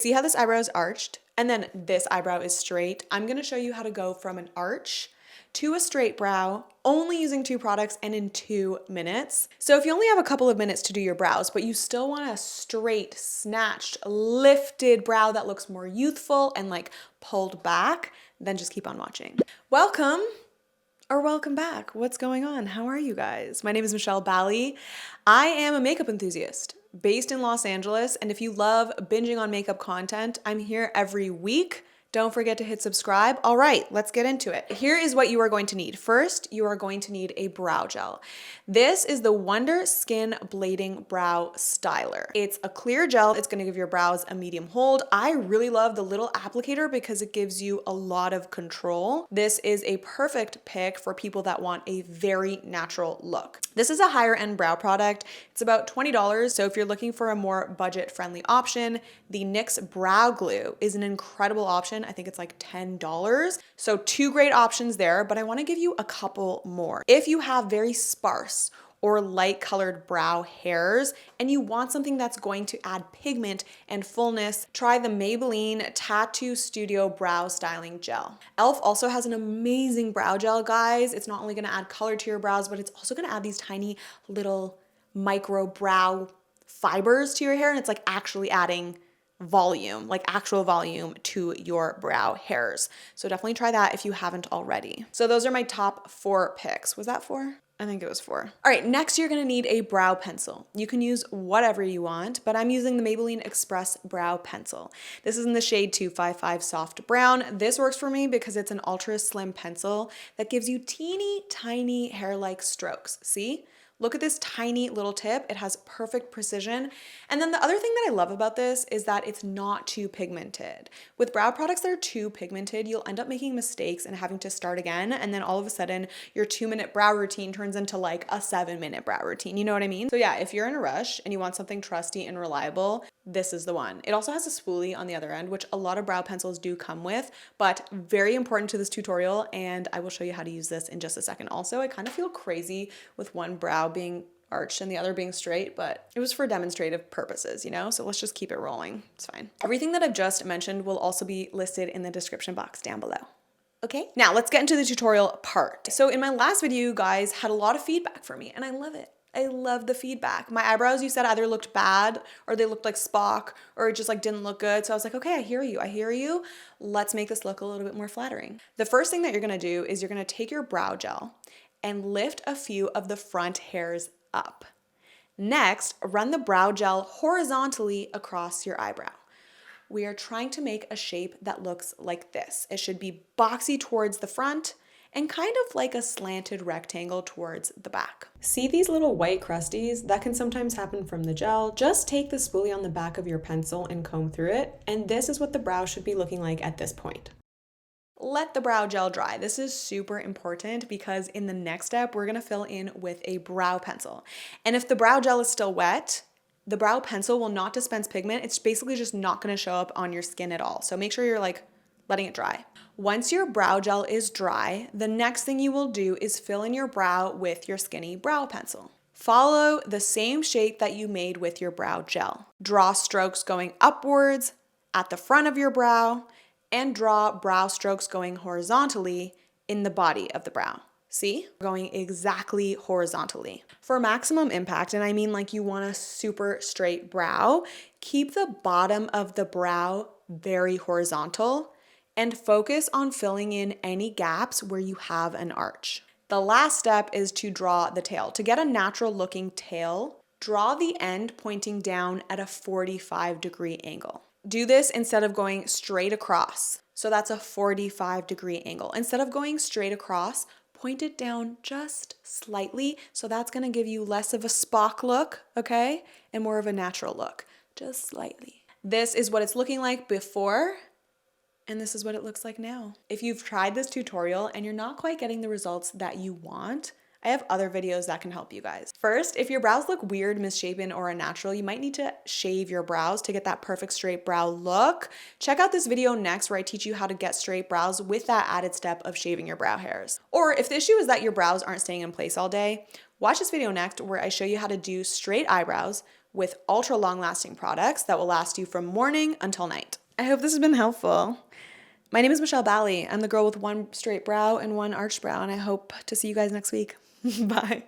See how this eyebrow is arched? And then this eyebrow is straight. I'm gonna show you how to go from an arch to a straight brow, only using 2 products and in 2 minutes. So if you only have a couple of minutes to do your brows, but you still want a straight, snatched, lifted brow that looks more youthful and like pulled back, then just keep on watching. Welcome back. What's going on? How are you guys? My name is Michelle Bally. I am a makeup enthusiast based in Los Angeles, and if you love binging on makeup content, I'm here every week. Don't forget to hit subscribe. All right, let's get into it. Here is what you are going to need. First, you are going to need a brow gel. This is the Wonder Skin Blading Brow Styler. It's a clear gel. It's gonna give your brows a medium hold. I really love the little applicator because it gives you a lot of control. This is a perfect pick for people that want a very natural look. This is a higher end brow product. It's about $20. So if you're looking for a more budget friendly option, the NYX Brow Glue is an incredible option. I think it's like $10. So 2 great options there, but I wanna give you a couple more. If you have very sparse or light colored brow hairs and you want something that's going to add pigment and fullness, try the Maybelline Tattoo Studio Brow Styling Gel. e.l.f. also has an amazing brow gel, guys. It's not only gonna add color to your brows, but it's also gonna add these tiny little micro brow fibers to your hair, and it's like actually adding volume, like actual volume to your brow hairs. So definitely try that if you haven't already. So those are my top 4 picks. Was that 4? I think it was 4. All right, next you're gonna need a brow pencil. You can use whatever you want, but I'm using the Maybelline Express Brow Pencil. This is in the shade 255 Soft Brown. This works for me because it's an ultra slim pencil that gives you teeny tiny hair-like strokes. See? Look at this tiny little tip. It has perfect precision. And then the other thing that I love about this is that it's not too pigmented. With brow products that are too pigmented, you'll end up making mistakes and having to start again. And then all of a sudden your 2-minute brow routine turns into like a 7-minute brow routine. You know what I mean? So yeah, if you're in a rush and you want something trusty and reliable, this is the one. It also has a spoolie on the other end, which a lot of brow pencils do come with, but very important to this tutorial. And I will show you how to use this in just a second. Also, I kind of feel crazy with one brow being arched and the other being straight, but it was for demonstrative purposes, you know? So let's just keep it rolling. It's fine. Everything that I've just mentioned will also be listed in the description box down below. Okay, now let's get into the tutorial part. So in my last video, you guys had a lot of feedback for me and I love it. I love the feedback. My eyebrows, you said, either looked bad or they looked like Spock or it just like didn't look good. So I was like, okay, I hear you. I hear you. Let's make this look a little bit more flattering. The first thing that you're gonna do is you're gonna take your brow gel and lift a few of the front hairs up. Next, run the brow gel horizontally across your eyebrow. We are trying to make a shape that looks like this. It should be boxy towards the front and kind of like a slanted rectangle towards the back. See these little white crusties? That can sometimes happen from the gel. Just take the spoolie on the back of your pencil and comb through it, and this is what the brow should be looking like at this point. Let the brow gel dry. This is super important because in the next step, we're gonna fill in with a brow pencil. And if the brow gel is still wet, the brow pencil will not dispense pigment. It's basically just not gonna show up on your skin at all. So make sure you're like letting it dry. Once your brow gel is dry, the next thing you will do is fill in your brow with your skinny brow pencil. Follow the same shape that you made with your brow gel. Draw strokes going upwards at the front of your brow and draw brow strokes going horizontally in the body of the brow. See? Going exactly horizontally. For maximum impact, and I mean like you want a super straight brow, keep the bottom of the brow very horizontal and focus on filling in any gaps where you have an arch. The last step is to draw the tail. To get a natural looking tail, draw the end pointing down at a 45-degree angle. Do this instead of going straight across. So that's a 45-degree angle. Instead of going straight across, point it down just slightly. So that's gonna give you less of a Spock look, okay? And more of a natural look, just slightly. This is what it's looking like before, and this is what it looks like now. If you've tried this tutorial and you're not quite getting the results that you want, I have other videos that can help you guys. First, if your brows look weird, misshapen, or unnatural, you might need to shave your brows to get that perfect straight brow look. Check out this video next where I teach you how to get straight brows with that added step of shaving your brow hairs. Or if the issue is that your brows aren't staying in place all day, watch this video next where I show you how to do straight eyebrows with ultra long lasting products that will last you from morning until night. I hope this has been helpful. My name is Michelle Bally. I'm the girl with one straight brow and one arched brow, and I hope to see you guys next week. Bye.